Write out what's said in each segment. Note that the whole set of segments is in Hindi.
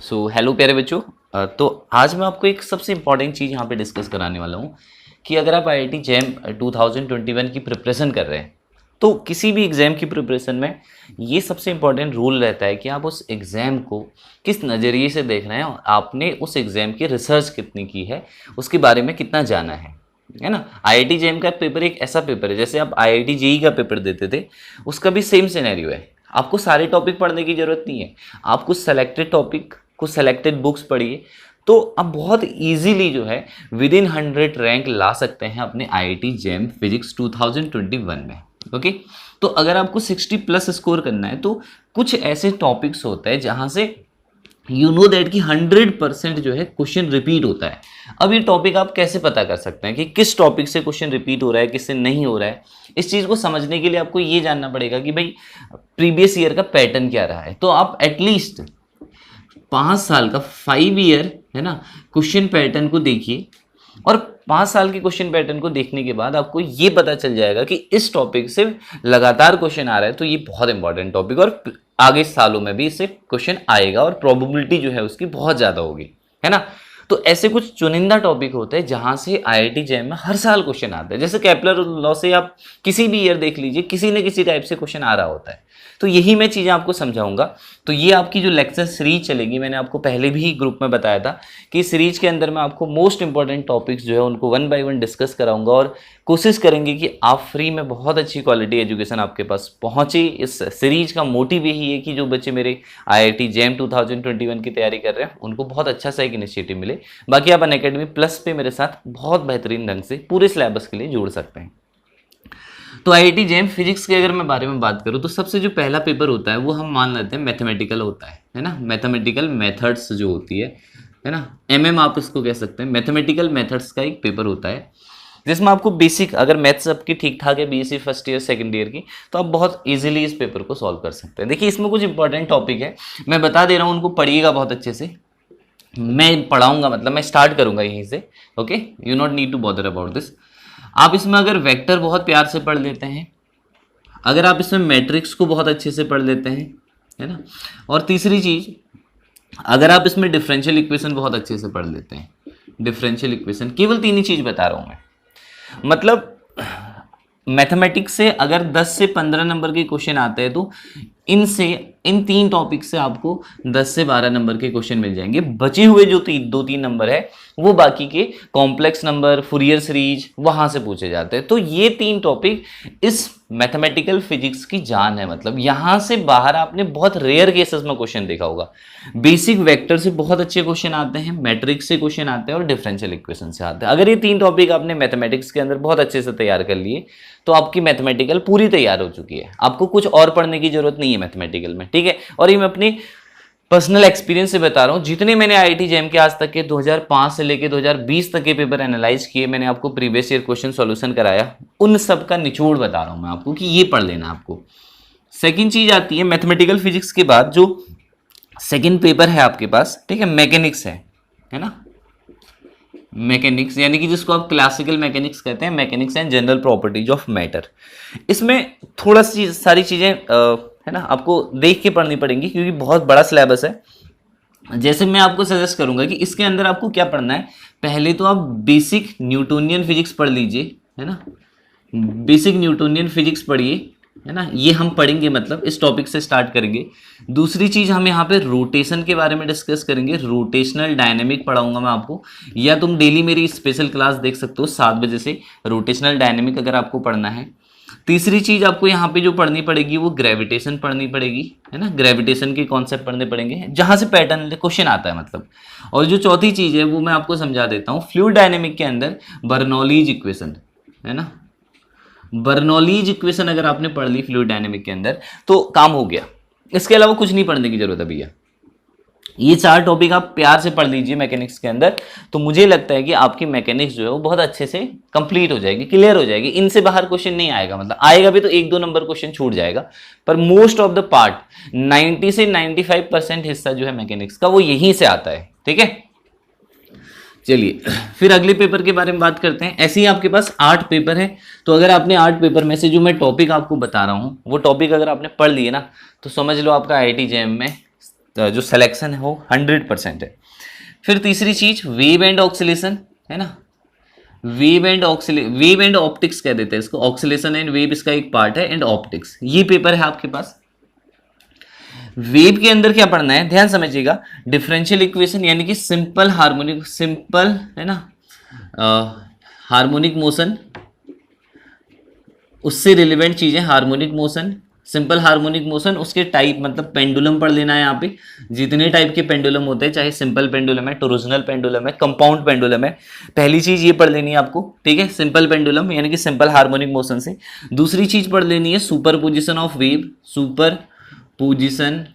हेलो प्यारे बच्चों। तो आज मैं आपको एक सबसे इम्पॉर्टेंट चीज़ यहाँ पे डिस्कस कराने वाला हूँ कि अगर आप आईआईटी जैम 2021 की प्रिपरेशन कर रहे हैं तो किसी भी एग्ज़ाम की प्रिपरेशन में ये सबसे इम्पॉर्टेंट रूल रहता है कि आप उस एग्ज़ाम को किस नज़रिए से देख रहे हैं और आपने उस एग्ज़ाम की रिसर्च कितनी की है, उसके बारे में कितना जाना है ना। आईआईटी जेईई का पेपर एक ऐसा पेपर है, जैसे आप आईआईटी जेईई का पेपर देते थे उसका भी सेम सिनेरियो है। आपको सारे टॉपिक पढ़ने की ज़रूरत नहीं है, आप कुछ सेलेक्टेड टॉपिक, कुछ सेलेक्टेड बुक्स पढ़िए तो आप बहुत इजीली जो है विद इन 100 रैंक ला सकते हैं अपने आईआईटी जेईई फिजिक्स 2021 में। ओके, तो अगर आपको 60 प्लस स्कोर करना है तो कुछ ऐसे टॉपिक्स होते हैं जहां से यू नो दैट कि 100% जो है क्वेश्चन रिपीट होता है। अब ये टॉपिक आप कैसे पता कर सकते हैं कि किस टॉपिक से क्वेश्चन रिपीट हो रहा है, किससे नहीं हो रहा है। इस चीज़ को समझने के लिए आपको ये जानना पड़ेगा कि भाई प्रीवियस ईयर का पैटर्न क्या रहा है। तो आप एटलीस्ट 5 साल का 5 ईयर है ना क्वेश्चन पैटर्न को देखिए और 5 साल के क्वेश्चन पैटर्न को देखने के बाद आपको ये पता चल जाएगा कि इस टॉपिक से लगातार क्वेश्चन आ रहा है तो ये बहुत इंपॉर्टेंट टॉपिक और आगे सालों में भी इससे क्वेश्चन आएगा और प्रोबेबिलिटी जो है उसकी बहुत ज़्यादा होगी, है ना। तो ऐसे कुछ चुनिंदा टॉपिक होते हैं जहां से आईआईटी जेईई में हर साल क्वेश्चन आते हैं। जैसे केपलर लॉ से आप किसी भी ईयर देख लीजिए, किसी न किसी टाइप से क्वेश्चन आ रहा होता है। तो यही मैं चीज़ें आपको समझाऊंगा। तो ये आपकी जो लेक्चर सीरीज चलेगी, मैंने आपको पहले भी ग्रुप में बताया था कि इस सीरीज के अंदर मैं आपको मोस्ट इंपॉर्टेंट टॉपिक्स जो है उनको 1 बाय 1 डिस्कस कराऊंगा और कोशिश करेंगे कि आप फ्री में बहुत अच्छी क्वालिटी एजुकेशन आपके पास पहुंचे। इस सीरीज का मोटिव यही है कि जो बच्चे मेरे आईआईटी जेईई 2021 की तैयारी कर रहे हैं उनको बहुत अच्छा सा एक इनिशिएटिव मिले। बाकी आप अनअकैडमी प्लस पे मेरे साथ बहुत बेहतरीन ढंग से पूरे सिलेबस के लिए जुड़ सकते हैं। तो आईआईटी जेईई फिजिक्स के अगर मैं बारे में बात करूं तो सबसे जो पहला पेपर होता है वो हम मान लेते हैं मैथमेटिकल होता है ना। मैथमेटिकल मेथड्स जो होती है ना, एमएम आप इसको कह सकते हैं। मैथमेटिकल मेथड्स का एक पेपर होता है जिसमें आपको बेसिक, अगर मैथ्स आपकी ठीक ठाक है BSc first year second year की, तो आप बहुत इजीली इस पेपर को सॉल्व कर सकते हैं। देखिए इसमें कुछ इंपॉर्टेंट टॉपिक है, मैं बता दे रहा हूँ, उनको पढ़िएगा बहुत अच्छे से। मैं पढ़ाऊंगा, मतलब मैं स्टार्ट करूंगा यहीं से। Okay, you not need to bother about this. आप इसमें अगर वेक्टर बहुत प्यार से पढ़ लेते हैं, अगर आप इसमें मैट्रिक्स को बहुत अच्छे से पढ़ लेते हैं, है ना, और तीसरी चीज अगर आप इसमें डिफरेंशियल इक्वेशन बहुत अच्छे से पढ़ लेते हैं। डिफरेंशियल इक्वेशन, केवल 3 ही चीज बता रहा हूं मैं। मतलब मैथमेटिक्स से अगर 10 से 15 नंबर के क्वेश्चन आते हैं तो इन 3 टॉपिक से आपको 10 से 12 नंबर के क्वेश्चन मिल जाएंगे। बचे हुए जो 2-3 नंबर है वो बाकी के कॉम्प्लेक्स नंबर, फूरियर सीरीज, वहां से पूछे जाते हैं। तो ये 3 टॉपिक इस मैथमेटिकल फिजिक्स की जान है। मतलब यहां से बाहर आपने बहुत रेयर केसेस में क्वेश्चन देखा होगा। बेसिक वेक्टर से बहुत अच्छे क्वेश्चन आते हैं, मैट्रिक्स से क्वेश्चन आते हैं और डिफरेंशियल इक्वेशन से आते हैं। अगर ये 3 टॉपिक आपने मैथमेटिक्स के अंदर बहुत अच्छे से तैयार कर लिए तो आपकी मैथमेटिकल पूरी तैयार हो चुकी है। आपको कुछ और पढ़ने की जरूरत नहीं है मैथमेटिकल में, ठीक है। और ये मैं अपनी पर्सनल एक्सपीरियंस से बता रहा हूँ। जितने मैंने आईआईटी जेईई के आज तक के 2005 से लेके 2020 तक के पेपर एनालाइज किए, मैंने आपको प्रीवियस ईयर क्वेश्चन सॉल्यूशन कराया, उन सब का निचोड़ बता रहा हूँ मैं आपको कि ये पढ़ लेना आपको। सेकंड चीज आती है मैथमेटिकल फिजिक्स के बाद जो सेकंड पेपर है आपके पास, ठीक है, मैकेनिक्स है ना। मैकेनिक्स यानी कि जिसको आप क्लासिकल मैकेनिक्स कहते हैं, mechanics and general properties of matter. इसमें थोड़ा सी सारी चीजें है ना आपको देख के पढ़नी पड़ेंगी क्योंकि बहुत बड़ा सिलेबस है। जैसे मैं आपको सजेस्ट करूंगा कि इसके अंदर आपको क्या पढ़ना है, पहले तो आप बेसिक न्यूटोनियन फिजिक्स पढ़ लीजिए, है ना। बेसिक न्यूटोनियन फिजिक्स पढ़िए, है ना, ये हम पढ़ेंगे, मतलब इस टॉपिक से स्टार्ट करेंगे। दूसरी चीज हम यहाँ पे रोटेशन के बारे में डिस्कस करेंगे। रोटेशनल डायनेमिक पढ़ाऊंगा मैं आपको, या तुम डेली मेरी स्पेशल क्लास देख सकते हो 7 बजे से, रोटेशनल डायनेमिक अगर आपको पढ़ना है। तीसरी चीज आपको यहाँ पे जो पढ़नी पड़ेगी वो ग्रेविटेशन पढ़नी पड़ेगी, है ना। ग्रेविटेशन के कॉन्सेप्ट पढ़ने पड़ेंगे जहां से पैटर्न क्वेश्चन आता है मतलब। और जो चौथी चीज है वो मैं आपको समझा देता हूँ। फ्लूइड डायनेमिक के अंदर बर्नौलीज इक्वेशन, है ना, बर्नौलीज इक्वेशन अगर आपने पढ़ ली फ्लूइड डायनेमिक के अंदर तो काम हो गया। इसके अलावा कुछ नहीं पढ़ने की जरूरत है भैया। ये 4 टॉपिक आप प्यार से पढ़ लीजिए मैकेनिक्स के अंदर, तो मुझे लगता है कि आपकी मैकेनिक्स जो है वो बहुत अच्छे से कंप्लीट हो जाएगी, क्लियर हो जाएगी। इनसे बाहर क्वेश्चन नहीं आएगा, मतलब आएगा भी तो 1-2 नंबर क्वेश्चन छूट जाएगा, पर मोस्ट ऑफ द पार्ट 90 से 95% हिस्सा जो है मैकेनिक्स का वो यहीं से आता है, ठीक है। चलिए फिर अगले पेपर के बारे में बात करते हैं। ऐसे ही आपके पास 8 पेपर है, तो अगर आपने 8 पेपर में से जो मैं टॉपिक आपको बता रहा हूँ वो टॉपिक अगर आपने पढ़ लिए ना तो समझ लो आपका आईआईटी जेईई में जो सिलेक्शन है वो 100% है। फिर तीसरी चीज वेव एंड ऑक्सीलेशन, है ना, वेव एंड ऑप्टिक्स कह देते हैं इसको, ऑक्सीलेशन एंड वेव इसका एक पार्ट है, एंड ऑप्टिक्स, ये पेपर है आपके पास। वेव के अंदर क्या पढ़ना है, ध्यान समझिएगा, डिफरेंशियल इक्वेशन यानी कि सिंपल हार्मोनिक, सिंपल है ना, हार्मोनिक मोशन, उससे रिलेवेंट चीजें, harmonic motion, simple harmonic motion, उसके टाइप, मतलब पेंडुलम पढ़ लेना है यहाँ पे, जितने टाइप के पेंडुलम होते हैं, चाहे सिंपल पेंडुलम है, टोरोजनल पेंडुलम है, कंपाउंड पेंडुलम है, पहली चीज ये पढ़ लेनी है आपको, ठीक है, सिंपल पेंडुलम यानी कि सिंपल हार्मोनिक मोशन से। दूसरी चीज पढ़ लेनी है superposition of wave, super position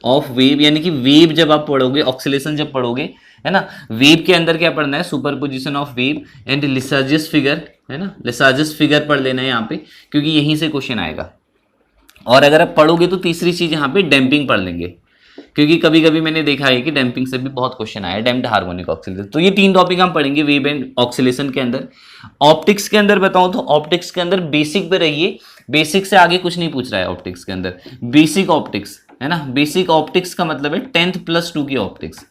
of wave यानी कि वेव जब आप पढ़ोगे, ऑक्सीलेशन जब पढ़ोगे, है ना, वेव के अंदर क्या पढ़ना है, superposition of wave and Lissajous figure, है ना, लिसार्जियस फिगर पढ़ लेना है यहाँ पे, क्योंकि यहीं से क्वेश्चन आएगा। और अगर आप पढ़ोगे तो तीसरी चीज यहाँ पे डैम्पिंग पढ़ लेंगे, क्योंकि कभी कभी मैंने देखा है कि डैम्पिंग से भी बहुत क्वेश्चन आया, डैम्प्ड हार्मोनिक ऑक्सीलेशन। तो ये 3 टॉपिक हम पढ़ेंगे वेव एंड ऑक्सीलेशन के अंदर। ऑप्टिक्स के अंदर बताऊं तो ऑप्टिक्स के अंदर बेसिक पे रहिए, बेसिक से आगे कुछ नहीं पूछ रहा है ऑप्टिक्स के अंदर, बेसिक ऑप्टिक्स, है ना, बेसिक ऑप्टिक्स का मतलब है 10th + 2 की ऑप्टिक्स।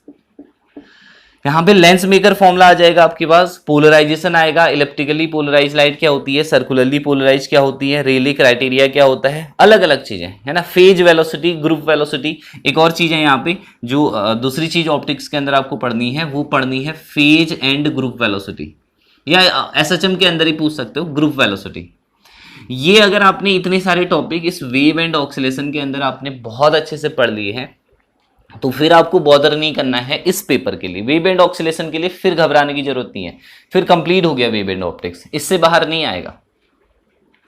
यहाँ पे लेंस मेकर फॉर्मूला आ जाएगा आपके पास, पोलराइजेशन आएगा, इलेप्टिकली पोलराइज लाइट क्या होती है, सर्कुलरली पोलराइज क्या होती है, रेले क्राइटेरिया क्या होता है, अलग अलग चीजें, है ना, फेज वेलोसिटी, ग्रुप वेलोसिटी। एक और चीज है यहाँ पे जो दूसरी चीज ऑप्टिक्स के अंदर आपको पढ़नी है, वो पढ़नी है फेज एंड ग्रुप वेलोसिटी, या एसएचएम के अंदर ही पूछ सकते हो ग्रुप वेलोसिटी। ये अगर आपने इतने सारे टॉपिक इस वेव एंड ऑक्सीलेशन के अंदर आपने बहुत अच्छे से पढ़ लिए हैं, तो फिर आपको बॉदर नहीं करना है इस पेपर के लिए, वेव एंड ऑक्सीलेशन के लिए फिर घबराने की जरूरत नहीं है, फिर कंप्लीट हो गया वेव एंड ऑप्टिक्स, इससे बाहर नहीं आएगा।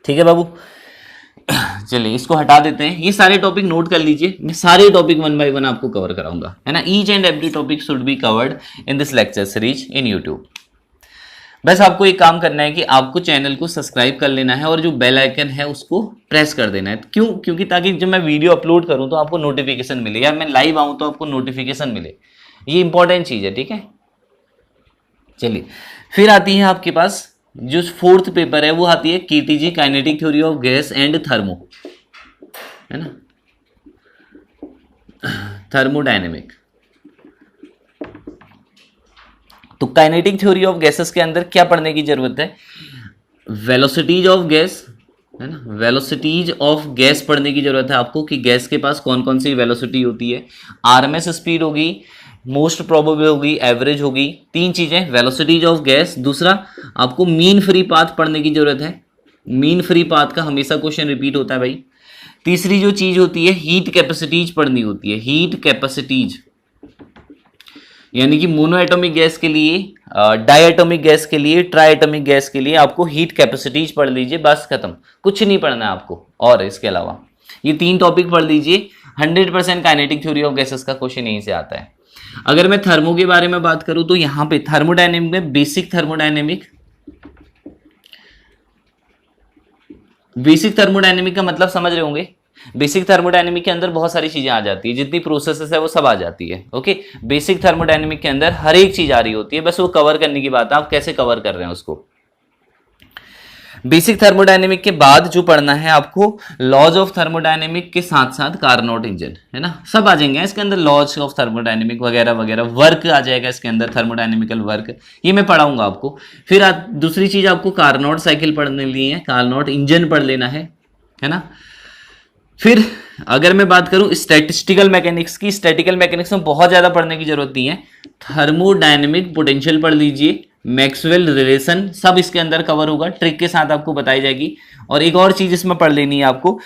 ठीक है बाबू, चलिए इसको हटा देते हैं, ये सारे टॉपिक नोट कर लीजिए, मैं सारे टॉपिक 1 बाय 1 आपको कवर कराऊंगा, है ना, each and every topic should be covered in this lecture series in YouTube. बस आपको एक काम करना है कि आपको चैनल को सब्सक्राइब कर लेना है और जो बेल आइकन है उसको प्रेस कर देना है। क्यों? क्योंकि ताकि जब मैं वीडियो अपलोड करूं तो आपको नोटिफिकेशन मिले, या मैं लाइव आऊं तो आपको नोटिफिकेशन मिले, ये इंपॉर्टेंट चीज है, ठीक है। चलिए फिर आती है आपके पास जो 4th पेपर है, वो आती है KTG, kinetic theory of gas and thermo, है ना, थर्मोडायनेमिक। तो काइनेटिक थ्योरी ऑफ गैसेस के अंदर क्या पढ़ने की जरूरत है, वेलोसिटीज ऑफ गैस, है ना, वेलोसिटीज ऑफ गैस पढ़ने की जरूरत है आपको, कि गैस के पास कौन कौन सी वेलोसिटी होती है, आरएमएस स्पीड होगी, मोस्ट प्रोबेबल होगी, एवरेज होगी, 3 चीजें, वेलोसिटीज ऑफ गैस। दूसरा आपको मीन फ्री पाथ पढ़ने की जरूरत है, मीन फ्री पाथ का हमेशा क्वेश्चन रिपीट होता है भाई। तीसरी जो चीज होती है हीट कैपेसिटीज पढ़नी होती है, हीट कैपेसिटीज यानी कि मोनो एटॉमिक गैस के लिए, डायटोमिक गैस के लिए, ट्राइटोमिक गैस के लिए आपको हीट कैपेसिटीज पढ़ लीजिए, बस खत्म, कुछ नहीं पढ़ना है आपको। और इसके अलावा ये 3 टॉपिक पढ़ लीजिए, 100% काइनेटिक थ्योरी ऑफ गैसेस का क्वेश्चन यहीं से आता है। अगर मैं थर्मो के बारे में बात करूं तो यहां पे थर्मोडायनेमिक में बेसिक थर्मोडायनेमिक का मतलब समझ रहे होंगे। बेसिक थर्मोडायनेमिक के अंदर बहुत सारी चीजें आ जाती है, जितनी प्रोसेसेस है वो सब आ जाती है। ओके, बेसिक थर्मोडायनेमिक के अंदर हर एक चीज आ रही होती है, बस वो कवर करने की बात है, आप कैसे कवर कर रहे हैं उसको। बेसिक थर्मोडायनेमिक के बाद जो पढ़ना है आपको, लॉज ऑफ थर्मोडायनेमिक के साथ साथ कार्नोट इंजन, है ना, सब आ जाएंगे इसके अंदर, लॉज ऑफ थर्मोडायनेमिक वगैरह वगैरह, वर्क आ जाएगा इसके अंदर, थर्मोडायनेमिकल वर्क, ये मैं पढ़ाऊंगा आपको। फिर दूसरी चीज आपको कार्नोट साइकिल पढ़ने लिए है, कार्नोट इंजन पढ़ लेना है ना। फिर अगर मैं बात करूं स्टैटिस्टिकल मैकेनिक्स की, स्टैटिकल मैकेनिक्स में बहुत ज्यादा पढ़ने की जरूरत नहीं है, थर्मोडायनेमिक पोटेंशियल पढ़ लीजिए, मैक्सवेल रिलेशन, सब इसके अंदर कवर होगा, ट्रिक के साथ आपको बताई जाएगी। और एक और चीज इसमें पढ़ लेनी है आपको,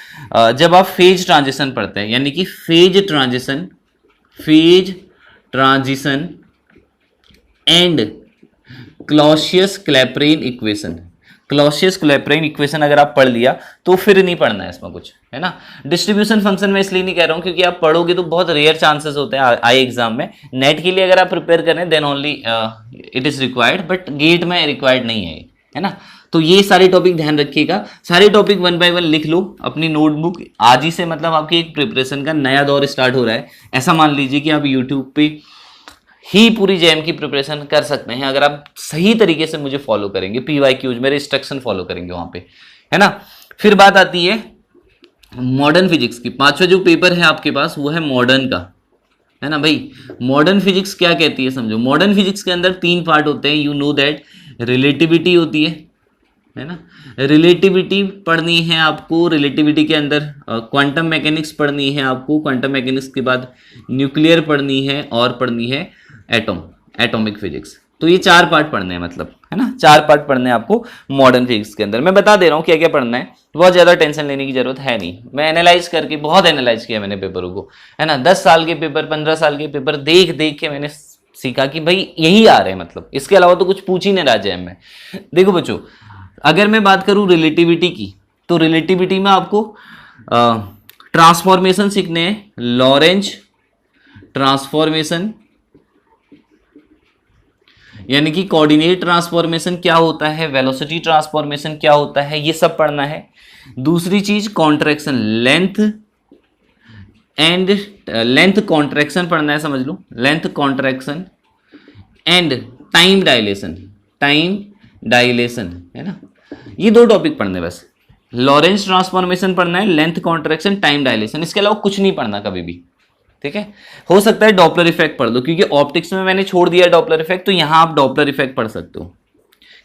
जब आप फेज ट्रांजिशन पढ़ते हैं, यानी कि phase transition and Clausius-Clapeyron equation अगर आप पढ़ लिया तो फिर नहीं पढ़ना है इसमें कुछ, है ना। डिस्ट्रीब्यूशन फंक्शन में इसलिए नहीं कह रहा हूं क्योंकि आप पढ़ोगे तो बहुत रेयर चांसेस होते हैं आई एग्जाम में, नेट के लिए अगर आप प्रिपेयर करें then only it is required, but GATE में रिक्वायर्ड नहीं है ना। तो ये सारे टॉपिक ध्यान रखिएगा, सारे टॉपिक 1 बाय 1 लिख लो अपनी नोटबुक, आज ही से मतलब आपकी एक प्रिपरेशन का नया दौर स्टार्ट हो रहा है। ऐसा मान लीजिए कि आप यूट्यूब पे ही पूरी जेएम की प्रिपरेशन कर सकते हैं अगर आप सही तरीके से मुझे फॉलो करेंगे, पीवाईक्यूज मेरे इंस्ट्रक्शन फॉलो करेंगे वहां पे, है ना। फिर बात आती है मॉडर्न फिजिक्स की, 5वां जो पेपर है आपके पास वो है मॉडर्न का, है ना भाई। मॉडर्न फिजिक्स क्या कहती है समझो, मॉडर्न फिजिक्स के अंदर 3 पार्ट होते हैं, यू नो दैट। रिलेटिविटी होती है ना, रिलेटिविटी पढ़नी है आपको, रिलेटिविटी के अंदर क्वांटम मैकेनिक्स पढ़नी है आपको, क्वांटम मैकेनिक्स के बाद न्यूक्लियर पढ़नी है और पढ़नी है एटॉमिक फिजिक्स। तो ये 4 पार्ट पढ़ने हैं मतलब, है ना, 4 पार्ट पढ़ने हैं आपको मॉडर्न फिजिक्स के अंदर। मैं बता दे रहा हूँ क्या क्या पढ़ना है, बहुत ज़्यादा टेंशन लेने की जरूरत है नहीं। मैं एनालाइज करके बहुत एनालाइज किया मैंने पेपरों को, है ना, 10 साल के पेपर, 15 साल के पेपर देख देख के मैंने सीखा कि भाई यही आ रहे हैं, मतलब इसके अलावा तो कुछ पूछ ही नहीं रहा जैम में। देखो बच्चों, अगर मैं बात करूं रिलेटिविटी की, तो रिलेटिविटी में आपको ट्रांसफॉर्मेशन सीखने हैं, लॉरेंज ट्रांसफॉर्मेशन, यानी कि कोऑर्डिनेट ट्रांसफॉर्मेशन क्या होता है, वेलोसिटी ट्रांसफॉर्मेशन क्या होता है, ये सब पढ़ना है। दूसरी चीज कॉन्ट्रैक्शन, लेंथ कॉन्ट्रैक्शन पढ़ना है, समझ लो, length contraction and time dilation, है ना, ये 2 टॉपिक पढ़ने बस। लॉरेंज ट्रांसफॉर्मेशन पढ़ना है, लेंथ कॉन्ट्रैक्शन, टाइम डायलेशन, इसके अलावा कुछ नहीं पढ़ना कभी भी, ठीक है। हो सकता है डॉपलर इफेक्ट पढ़ लो, क्योंकि ऑप्टिक्स में मैंने छोड़ दिया डॉपलर इफेक्ट, तो यहां आप डॉपलर इफेक्ट पढ़ सकते हो,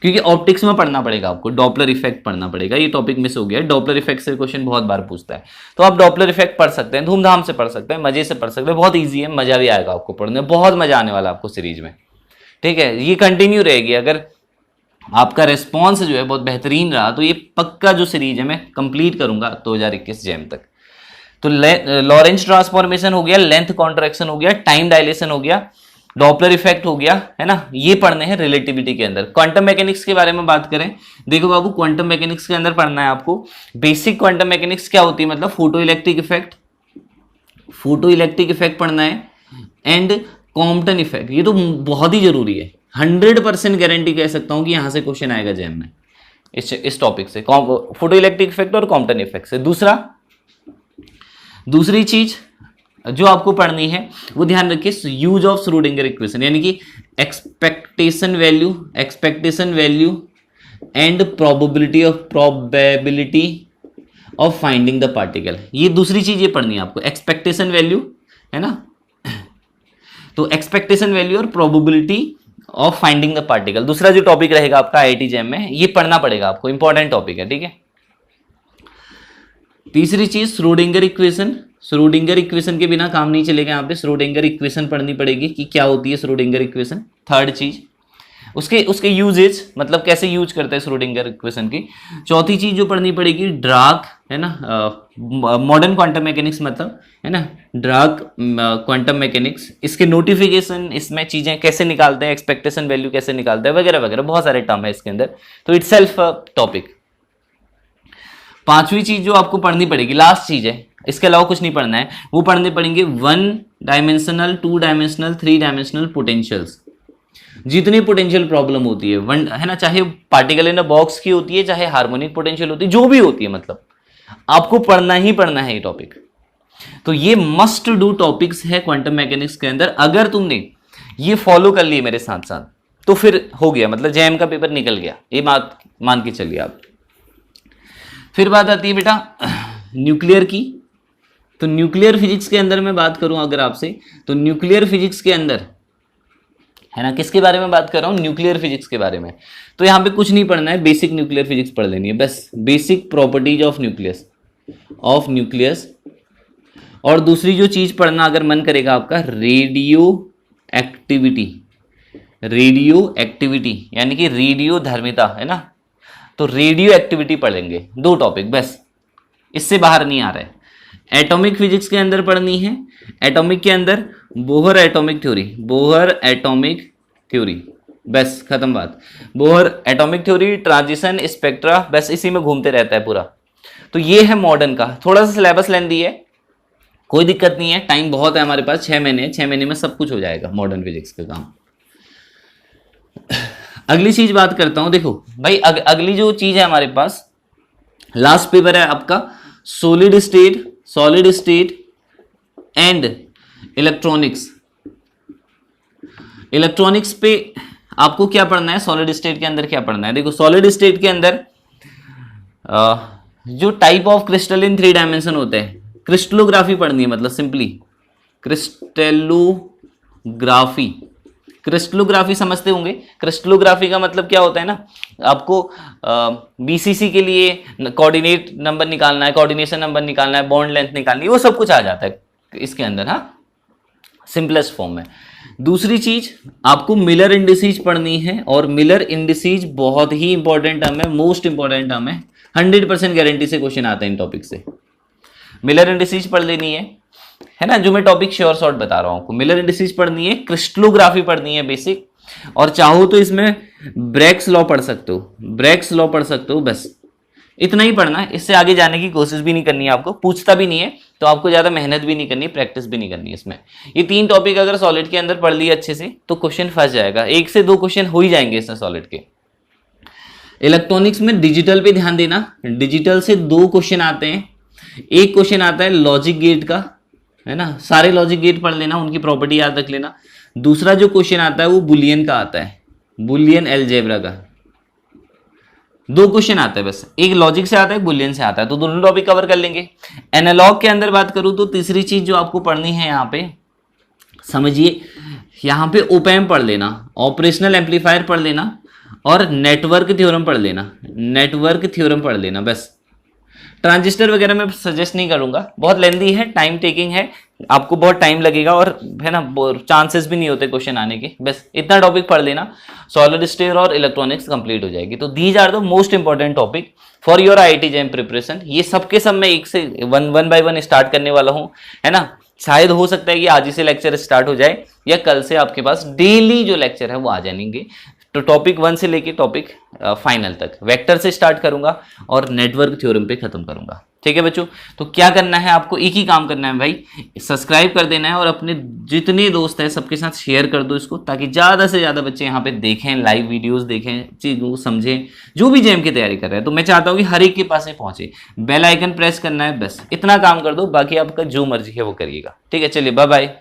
क्योंकि ऑप्टिक्स में पढ़ना पड़ेगा आपको, डॉपलर इफेक्ट पढ़ना पड़ेगा, ये टॉपिक मिस हो गया। डॉपलर इफेक्ट से क्वेश्चन बहुत बार पूछता है, तो आप डॉपलर इफेक्ट पढ़ सकते हैं, धूमधाम से पढ़ सकते हैं, मजे से पढ़ सकते हैं, बहुत ईजी है, मजा भी आएगा आपको पढ़ने में, बहुत मजा आने वाला आपको सीरीज में, ठीक है। ये कंटिन्यू रहेगी, अगर आपका रिस्पॉन्स जो है बहुत बेहतरीन रहा तो ये पक्का जो सीरीज है मैं कंप्लीट करूंगा 2021 जैम तक। तो लॉरेंज ट्रांसफॉर्मेशन हो गया, लेंथ कॉन्ट्रैक्शन हो गया, टाइम डायलेशन हो गया, डॉपलर इफेक्ट हो गया, है ना, ये पढ़ने हैं रिलेटिविटी के अंदर। क्वांटम मैकेनिक्स के बारे में बात करें, देखो बाबू, क्वांटम मैकेनिक्स के अंदर पढ़ना है आपको बेसिक क्वांटम मैकेनिक्स क्या होती है, मतलब फोटो इलेक्ट्रिक इफेक्ट पढ़ना है, एंड कॉम्पटन इफेक्ट, ये तो बहुत ही जरूरी है, 100% गारंटी कह सकता हूं कि यहां से क्वेश्चन आएगा जैम में इस टॉपिक से, फोटो इलेक्ट्रिक इफेक्ट और कॉम्पटन इफेक्ट से। दूसरी चीज जो आपको पढ़नी है वो ध्यान रखिए, यूज ऑफ श्रोडिंगर इक्वेशन, यानी कि expectation value and probability of finding the particle, ये दूसरी चीज ये पढ़नी है आपको, एक्सपेक्टेशन वैल्यू, है ना, तो एक्सपेक्टेशन वैल्यू और probability of finding the particle दूसरा जो टॉपिक रहेगा आपका आईआईटी जैम में, ये पढ़ना पड़ेगा आपको, इंपॉर्टेंट टॉपिक है, ठीक है। तीसरी चीज श्रोडिंगर इक्वेशन के बिना काम नहीं चलेगा, यहाँ पे श्रोडिंगर इक्वेशन पढ़नी पड़ेगी कि क्या होती है श्रोडिंगर इक्वेशन। थर्ड चीज उसके यूजेज, मतलब कैसे यूज करते हैं श्रोडिंगर इक्वेशन की। चौथी चीज जो पढ़नी पड़ेगी ड्राक, है ना, मॉडर्न क्वांटम मैकेनिक्स मतलब, है ना, ड्राक क्वांटम मैकेनिक्स, इसके नोटिफिकेशन, इसमें चीजें कैसे निकालते हैं, एक्सपेक्टेशन वैल्यू कैसे निकालते हैं, वगैरह वगैरह, बहुत सारे टर्म है इसके अंदर, तो इट्स सेल्फ टॉपिक। पांचवी चीज जो आपको पढ़नी पड़ेगी, लास्ट चीज है, इसके अलावा कुछ नहीं पढ़ना है, वो पढ़ने पड़ेंगे 1 डायमेंशनल, 2 डायमेंशनल, 3 डायमेंशनल पोटेंशियल्स, जितनी पोटेंशियल प्रॉब्लम होती है, वन, है ना, चाहे पार्टिकल इन अ बॉक्स की होती है, चाहे हार्मोनिक पोटेंशियल होती है, जो भी होती है, मतलब आपको पढ़ना ही पढ़ना है ये टॉपिक। तो ये मस्ट डू टॉपिक्स है क्वांटम मैकेनिक्स के अंदर, अगर तुमने ये फॉलो कर लिए मेरे साथ साथ तो फिर हो गया, मतलब जेएम का पेपर निकल गया, ये बात मान के चलिए आप। फिर बात आती है बेटा न्यूक्लियर की, तो न्यूक्लियर फिजिक्स के अंदर मैं बात करूं अगर आपसे, तो न्यूक्लियर फिजिक्स के अंदर, है ना, किसके बारे में बात कर रहा हूं, न्यूक्लियर फिजिक्स के बारे में। तो यहां पे कुछ नहीं पढ़ना है, बेसिक न्यूक्लियर फिजिक्स पढ़ लेनी है बस, बेसिक प्रॉपर्टीज ऑफ न्यूक्लियस। और दूसरी जो चीज पढ़ना अगर मन करेगा आपका, रेडियो एक्टिविटी, यानी कि रेडियो धर्मिता, है ना, तो रेडियो एक्टिविटी पढ़ेंगे, 2 टॉपिक बस, इससे बाहर नहीं आ रहा है। एटॉमिक फिजिक्स के अंदर पढ़नी है, एटॉमिक के अंदर बोहर एटॉमिक थ्योरी, बस खत्म बात। Bohr atomic theory, transition, spectra, बस इसी में घूमते रहता है पूरा। तो ये है मॉडर्न का, थोड़ा सा सिलेबस लेंदी है, कोई दिक्कत नहीं है, टाइम बहुत है हमारे पास, 6 महीने, 6 महीने में सब कुछ हो जाएगा मॉडर्न फिजिक्स का काम। अगली चीज बात करता हूं, देखो भाई अगली जो चीज है हमारे पास, लास्ट पेपर है आपका सॉलिड स्टेट एंड इलेक्ट्रॉनिक्स पे आपको क्या पढ़ना है, सॉलिड स्टेट के अंदर क्या पढ़ना है। देखो सॉलिड स्टेट के अंदर जो type of crystal in 3 dimension होते हैं, क्रिस्टलोग्राफी पढ़नी है, मतलब सिंपली क्रिस्टेलोग्राफी। क्रिस्टलोग्राफी समझते होंगे। क्रिस्टलोग्राफी का मतलब क्या होता है ना, आपको बीसीसी के लिए कोऑर्डिनेट नंबर निकालना है, कोऑर्डिनेशन नंबर निकालना है, बॉन्ड लेंथ निकालनी है, वो सब कुछ आ जाता है इसके अंदर, हाँ, सिंपलेस्ट फॉर्म में। दूसरी चीज आपको मिलर इंडिसीज पढ़नी है, और मिलर इंडिसीज बहुत ही इंपॉर्टेंट टर्म है, मोस्ट इंपॉर्टेंट टर्म है, 100% गारंटी से क्वेश्चन आता है इन टॉपिक से। मिलर इंडिसीज पढ़ लेनी है ना, जो मैं टॉपिक श्योर शॉर्ट बता रहा हूं आपको। मिलर इंडिसीज पढ़नी है, क्रिस्टलोग्राफी पढ़नी है बेसिक, और चाहो तो इसमें ब्रेक्स लॉ पढ़ सकते हो, ब्रेक्स लॉ पढ़ सकते हो, बस इतना ही पढ़ना है। इससे आगे जाने की कोशिश भी नहीं करनी है आपको, पूछता भी नहीं है तो आपको ज्यादा मेहनत भी नहीं करनी, प्रैक्टिस भी नहीं करनी है इसमें। ये 3 टॉपिक अगर सॉलिड के अंदर पढ़ लिए अच्छे से तो क्वेश्चन फंस जाएगा, 1 से 2 क्वेश्चन हो ही जाएंगे इसमें सॉलिड के। इलेक्ट्रॉनिक्स में डिजिटल पे ध्यान देना, डिजिटल से 2 क्वेश्चन आते हैं। एक क्वेश्चन आता है लॉजिक गेट का, है ना, सारे लॉजिक गेट पढ़ लेना, उनकी प्रॉपर्टी याद रख लेना। दूसरा जो क्वेश्चन आता है वो बुलियन का आता है, बुलियन अलजेब्रा का। 2 क्वेश्चन आता है बस, एक लॉजिक से आता है, बुलियन से आता है, तो दोनों टॉपिक कवर कर लेंगे। एनालॉग के अंदर बात करूं तो तीसरी चीज जो आपको पढ़नी है यहाँ पे, समझिए, यहाँ पे ओपैम्प पढ़ लेना, ऑपरेशनल एम्पलीफायर पढ़ लेना, और नेटवर्क थ्योरम पढ़ लेना, नेटवर्क थ्योरम पढ़ लेना बस। ट्रांजिस्टर वगैरह मैं सजेस्ट नहीं करूंगा, बहुत लेंदी है, टाइम टेकिंग है, आपको बहुत टाइम लगेगा, और है ना चांसेस भी नहीं होते क्वेश्चन आने के। बस इतना टॉपिक पढ़ लेना, सॉलिड स्टेट और इलेक्ट्रॉनिक्स कंप्लीट हो जाएगी। तो these are the most important topic for your IIT JEE preparation. ये सबके सब मैं एक से वन बाय वन स्टार्ट करने वाला हूँ, है ना। शायद हो सकता है कि आज ही से लेक्चर स्टार्ट हो जाए, या कल से आपके पास डेली जो लेक्चर है वो आ जाएंगे। तो टॉपिक 1 से लेके टॉपिक फाइनल तक वेक्टर से स्टार्ट करूंगा और नेटवर्क थ्योरम पे खत्म करूंगा, ठीक है बच्चों। तो क्या करना है आपको, एक ही काम करना है भाई, सब्सक्राइब कर देना है, और अपने जितने दोस्त हैं सबके साथ शेयर कर दो इसको, ताकि ज़्यादा से ज़्यादा बच्चे यहाँ पे देखें, लाइव वीडियोस देखें, चीज़ों को समझें, जो भी जेईई की तैयारी कर रहे हैं। तो मैं चाहता हूँ कि हर एक के पास पहुँचे, बेल आइकन प्रेस करना है, बस इतना काम कर दो, बाकी आपका जो मर्जी है वो करिएगा, ठीक है। चलिए बाय बाय।